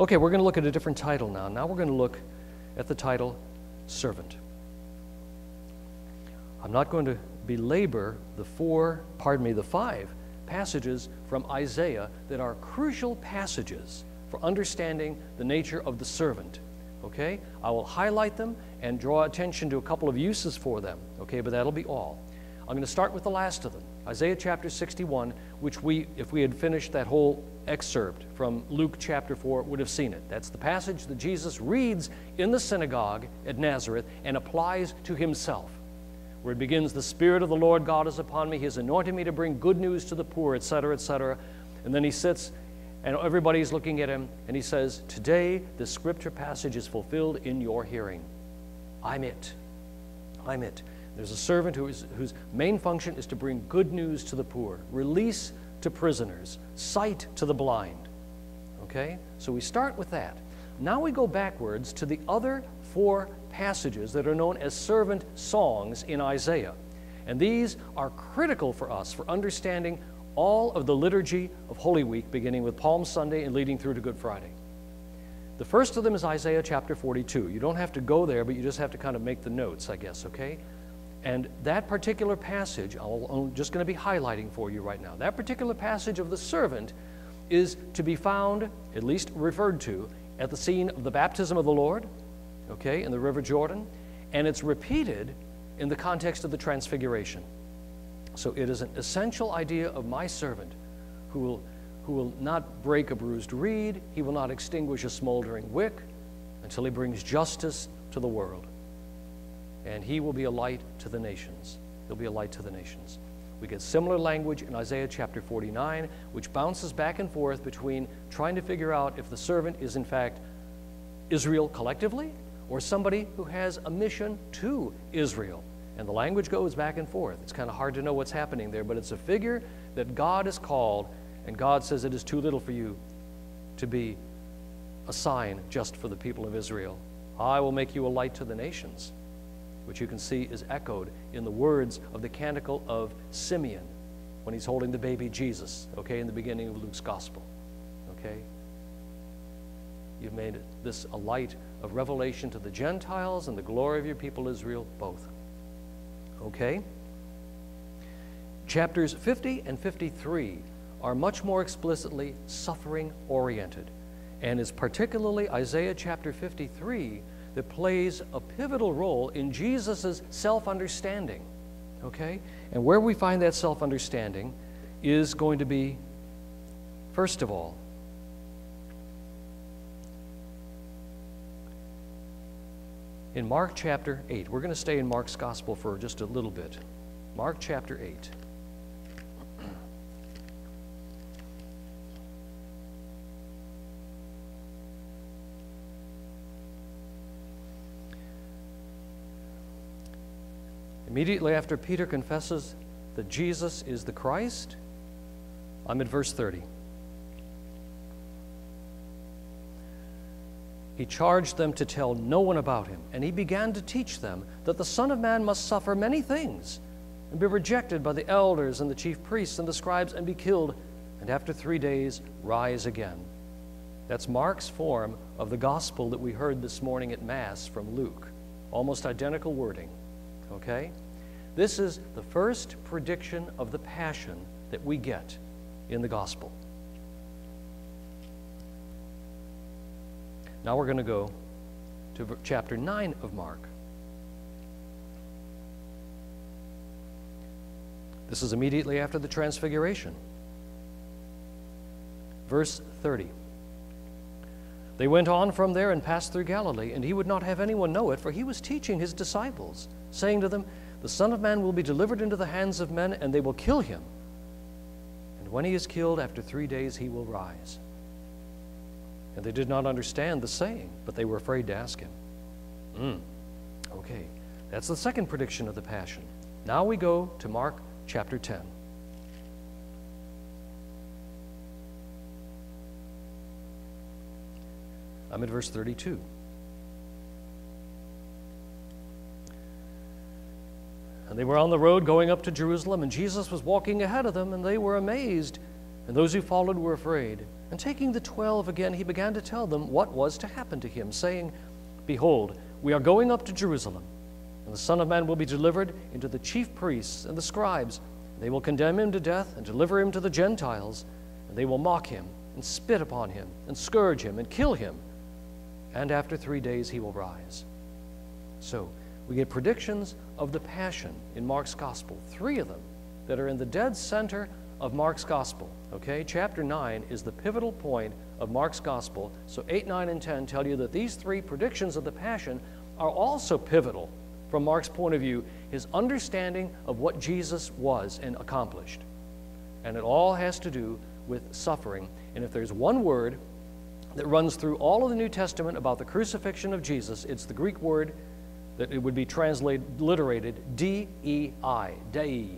Okay, we're going to look at a different title now. Now we're going to look at the title, Servant. I'm not going to belabor the five passages from Isaiah that are crucial passages for understanding the nature of the servant. Okay? I will highlight them and draw attention to a couple of uses for them. Okay, but that'll be all. I'm going to start with the last of them, Isaiah chapter 61, which if we had finished that whole excerpt from Luke chapter 4, would have seen it. That's the passage that Jesus reads in the synagogue at Nazareth and applies to himself, where it begins, "The Spirit of the Lord God is upon me. He has anointed me to bring good news to the poor," etc., etc. And then he sits, and everybody's looking at him, and he says, "Today, this scripture passage is fulfilled in your hearing. I'm it. I'm it." There's a servant whose main function is to bring good news to the poor, release to prisoners, sight to the blind. Okay? So we start with that. Now we go backwards to the other four passages that are known as servant songs in Isaiah. And these are critical for us for understanding all of the liturgy of Holy Week, beginning with Palm Sunday and leading through to Good Friday. The first of them is Isaiah chapter 42. You don't have to go there, but you just have to kind of make the notes, I guess, okay? And that particular passage, I'm just going to be highlighting for you right now. That particular passage of the servant is to be found, at least referred to, at the scene of the baptism of the Lord, okay, in the River Jordan, and it's repeated in the context of the Transfiguration. So it is an essential idea of my servant who will not break a bruised reed, he will not extinguish a smoldering wick until he brings justice to the world. And he will be a light to the nations. He'll be a light to the nations. We get similar language in Isaiah chapter 49, which bounces back and forth between trying to figure out if the servant is in fact Israel collectively or somebody who has a mission to Israel. And the language goes back and forth. It's kind of hard to know what's happening there, but it's a figure that God has called, and God says it is too little for you to be a sign just for the people of Israel. I will make you a light to the nations, which you can see is echoed in the words of the canticle of Simeon when he's holding the baby Jesus, okay, in the beginning of Luke's gospel, okay? You've made this a light of revelation to the Gentiles and the glory of your people Israel, both. Okay? Chapters 50 and 53 are much more explicitly suffering-oriented, and it's particularly Isaiah chapter 53 that plays a pivotal role in Jesus' self-understanding, okay? And where we find that self-understanding is going to be, first of all, in Mark chapter 8. We're going to stay in Mark's gospel for just a little bit. Mark chapter 8. Immediately after Peter confesses that Jesus is the Christ, I'm at verse 30. He charged them to tell no one about him, and he began to teach them that the Son of Man must suffer many things and be rejected by the elders and the chief priests and the scribes and be killed, and after 3 days rise again. That's Mark's form of the gospel that we heard this morning at Mass from Luke. Almost identical wording, okay? This is the first prediction of the Passion that we get in the gospel. Now we're going to go to chapter 9 of Mark. This is immediately after the Transfiguration. Verse 30. They went on from there and passed through Galilee, and he would not have anyone know it, for he was teaching his disciples, saying to them, "The Son of Man will be delivered into the hands of men, and they will kill him. And when he is killed, after 3 days he will rise." And they did not understand the saying, but they were afraid to ask him. Okay, that's the second prediction of the Passion. Now we go to Mark chapter 10. I'm at verse 32. And they were on the road going up to Jerusalem, and Jesus was walking ahead of them, and they were amazed And those who followed were afraid. And taking the 12 again, he began to tell them what was to happen to him, saying, Behold, we are going up to Jerusalem, and the Son of Man will be delivered into the chief priests and the scribes. They will condemn him to death and deliver him to the Gentiles, and they will mock him and spit upon him and scourge him and kill him. And after 3 days he will rise. So we get predictions of the Passion in Mark's Gospel, 3 of them that are in the dead center of Mark's Gospel. Okay, chapter 9 is the pivotal point of Mark's Gospel. So 8, 9, and 10 tell you that these 3 predictions of the Passion are also pivotal from Mark's point of view, his understanding of what Jesus was and accomplished. And it all has to do with suffering. And if there's one word that runs through all of the New Testament about the crucifixion of Jesus, it's the Greek word that it would be transliterated D-E-I, Dei.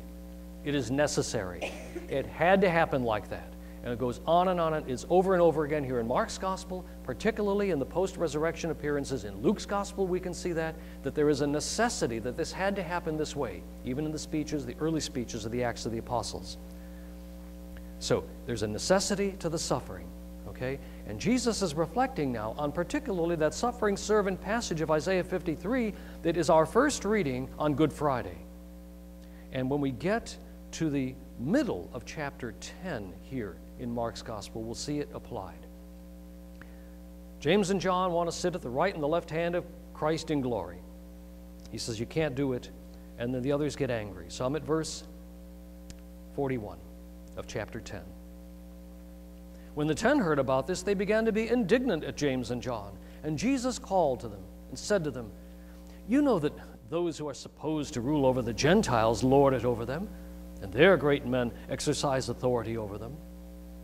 It is necessary. It had to happen like that. And it goes on and on. It's over and over again here in Mark's Gospel, particularly in the post-resurrection appearances in Luke's Gospel. We can see that there is a necessity that this had to happen this way, even in the speeches, the early speeches of the Acts of the Apostles. So there's a necessity to the suffering, okay? And Jesus is reflecting now on particularly that suffering servant passage of Isaiah 53 that is our first reading on Good Friday. And when we get to the middle of chapter 10 here in Mark's Gospel, we'll see it applied. James and John want to sit at the right and the left hand of Christ in glory. He says, you can't do it, and then the others get angry. So I'm at verse 41 of chapter 10. When the 10 heard about this, they began to be indignant at James and John. And Jesus called to them and said to them, You know that those who are supposed to rule over the Gentiles lord it over them, and their great men exercise authority over them.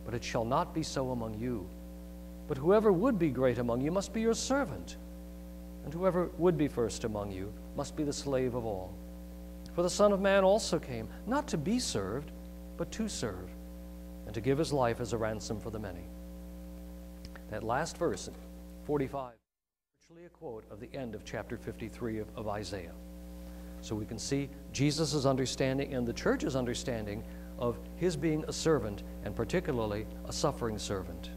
But it shall not be so among you. But whoever would be great among you must be your servant, and whoever would be first among you must be the slave of all. For the Son of Man also came, not to be served, but to serve, and to give his life as a ransom for the many. That last verse, 45, is actually a quote of the end of chapter 53 of Isaiah. So we can see Jesus' understanding and the church's understanding of his being a servant, and particularly a suffering servant.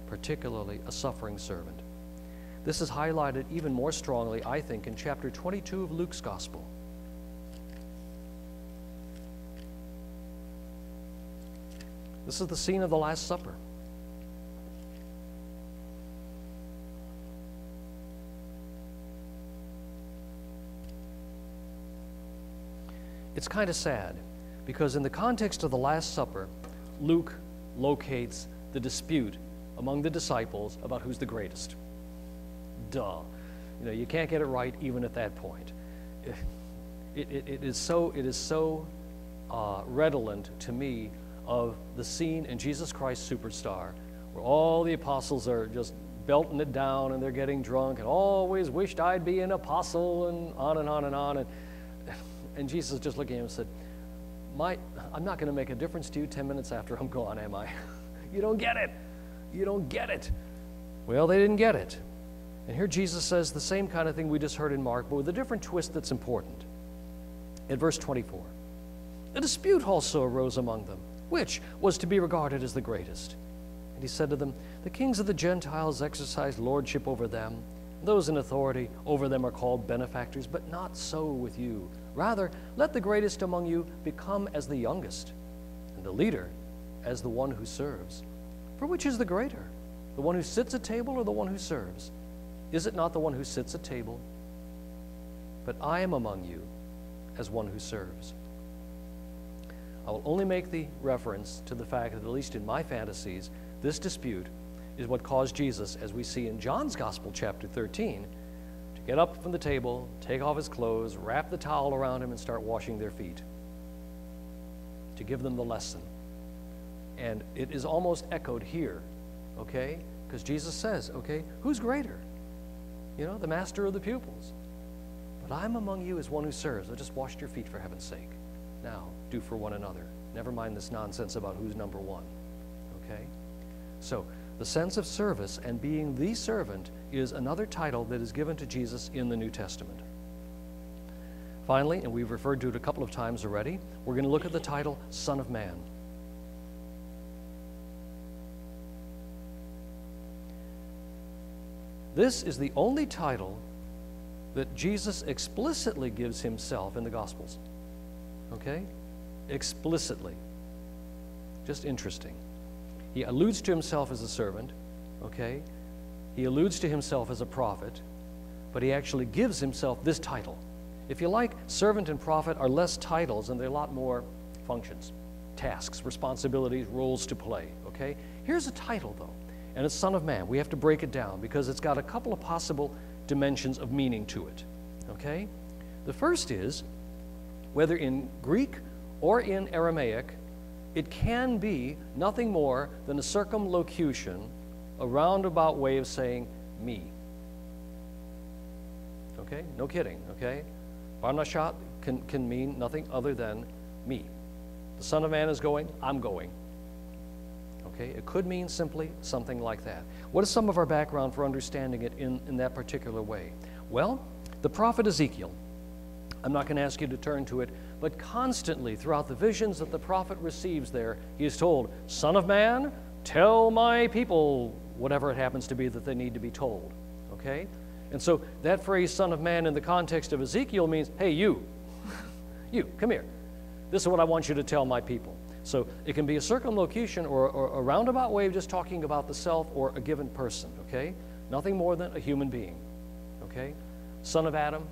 Particularly a suffering servant. This is highlighted even more strongly, I think, in chapter 22 of Luke's Gospel. This is the scene of the Last Supper. It's kind of sad, because in the context of the Last Supper, Luke locates the dispute among the disciples about who's the greatest. Duh. You know, you can't get it right even at that point. It is so redolent to me of the scene in Jesus Christ Superstar, where all the apostles are just belting it down and they're getting drunk and always wished I'd be an apostle and on and on and on. And Jesus just looked at him and said, I'm not going to make a difference to you 10 minutes after I'm gone, am I? You don't get it. You don't get it. Well, they didn't get it. And here Jesus says the same kind of thing we just heard in Mark, but with a different twist that's important. In verse 24, a dispute also arose among them, which was to be regarded as the greatest. And he said to them, the kings of the Gentiles exercise lordship over them. Those in authority over them are called benefactors, but not so with you. Rather, let the greatest among you become as the youngest, and the leader as the one who serves. For which is the greater, the one who sits at table or the one who serves? Is it not the one who sits at table? But I am among you as one who serves. I will only make the reference to the fact that, at least in my fantasies, this dispute is what caused Jesus, as we see in John's Gospel, chapter 13, to get up from the table, take off his clothes, wrap the towel around him, and start washing their feet, to give them the lesson. And it is almost echoed here, okay? Because Jesus says, okay, who's greater? You know, the master or the pupils? But I'm among you as one who serves. I just washed your feet, for heaven's sake. Now, do for one another. Never mind this nonsense about who's number one, okay? So, the sense of service and being the servant is another title that is given to Jesus in the New Testament. Finally, and we've referred to it a couple of times already, we're going to look at the title Son of Man. This is the only title that Jesus explicitly gives himself in the Gospels. Okay? Explicitly. Just interesting. He alludes to himself as a servant, okay? He alludes to himself as a prophet, but he actually gives himself this title. If you like, servant and prophet are less titles and they're a lot more functions, tasks, responsibilities, roles to play, okay? Here's a title, though, and it's Son of Man. We have to break it down because it's got a couple of possible dimensions of meaning to it, okay? The first is, whether in Greek or in Aramaic, it can be nothing more than a circumlocution, a roundabout way of saying me. Okay? No kidding, okay? Parnashat can mean nothing other than me. The Son of Man is going, I'm going. Okay? It could mean simply something like that. What is some of our background for understanding it in that particular way? Well, the prophet Ezekiel, I'm not going to ask you to turn to it, but constantly throughout the visions that the prophet receives there, he is told, Son of man, tell my people whatever it happens to be that they need to be told. Okay? And so that phrase, Son of Man, in the context of Ezekiel means, hey, you, come here. This is what I want you to tell my people. So it can be a circumlocution or a roundabout way of just talking about the self or a given person, okay? Nothing more than a human being, okay? Son of Adam.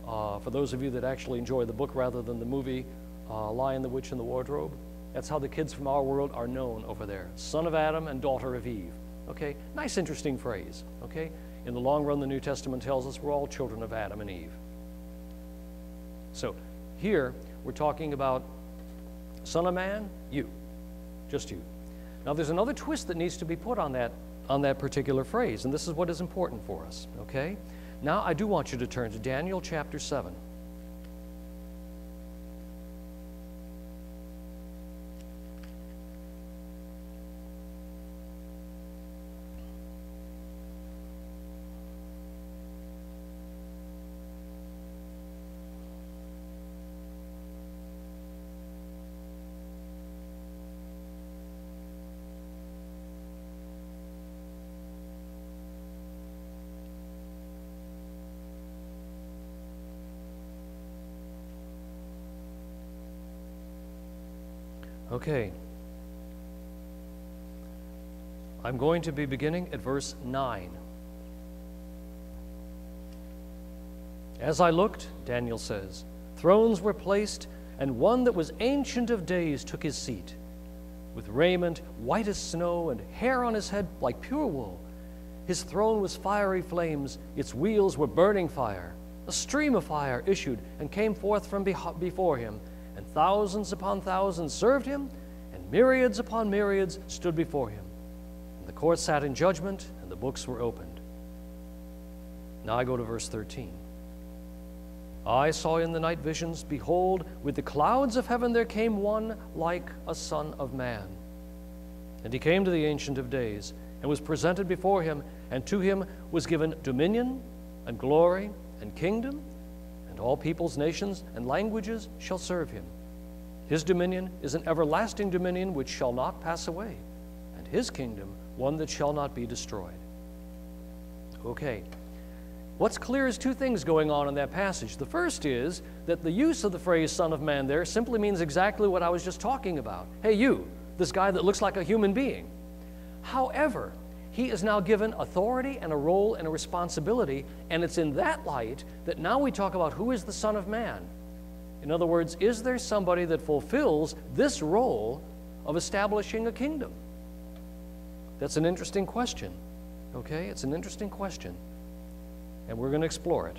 For those of you that actually enjoy the book rather than the movie, Lion, the Witch, and the Wardrobe, that's how the kids from our world are known over there. Son of Adam and daughter of Eve. Okay, nice, interesting phrase. Okay, in the long run, the New Testament tells us we're all children of Adam and Eve. So here we're talking about Son of Man, you, just you. Now there's another twist that needs to be put on that particular phrase, and this is what is important for us. Okay. Now, I do want you to turn to Daniel chapter 7. Okay. I'm going to be beginning at verse 9. As I looked, Daniel says, thrones were placed, and one that was ancient of days took his seat, with raiment white as snow and hair on his head like pure wool. His throne was fiery flames, its wheels were burning fire. A stream of fire issued and came forth from before him, and thousands upon thousands served him, and myriads upon myriads stood before him. And the court sat in judgment, and the books were opened. Now I go to verse 13. I saw in the night visions, behold, with the clouds of heaven there came one like a son of man. And he came to the Ancient of Days, and was presented before him, and to him was given dominion, and glory, and kingdom, and all peoples, nations, and languages shall serve him. His dominion is an everlasting dominion which shall not pass away, and his kingdom one that shall not be destroyed. Okay, what's clear is two things going on in that passage. The first is that the use of the phrase Son of Man there simply means exactly what I was just talking about. Hey, you, this guy that looks like a human being. However, he is now given authority and a role and a responsibility, and it's in that light that now we talk about who is the Son of Man. In other words, is there somebody that fulfills this role of establishing a kingdom? That's an interesting question, okay? It's an interesting question, and we're going to explore it.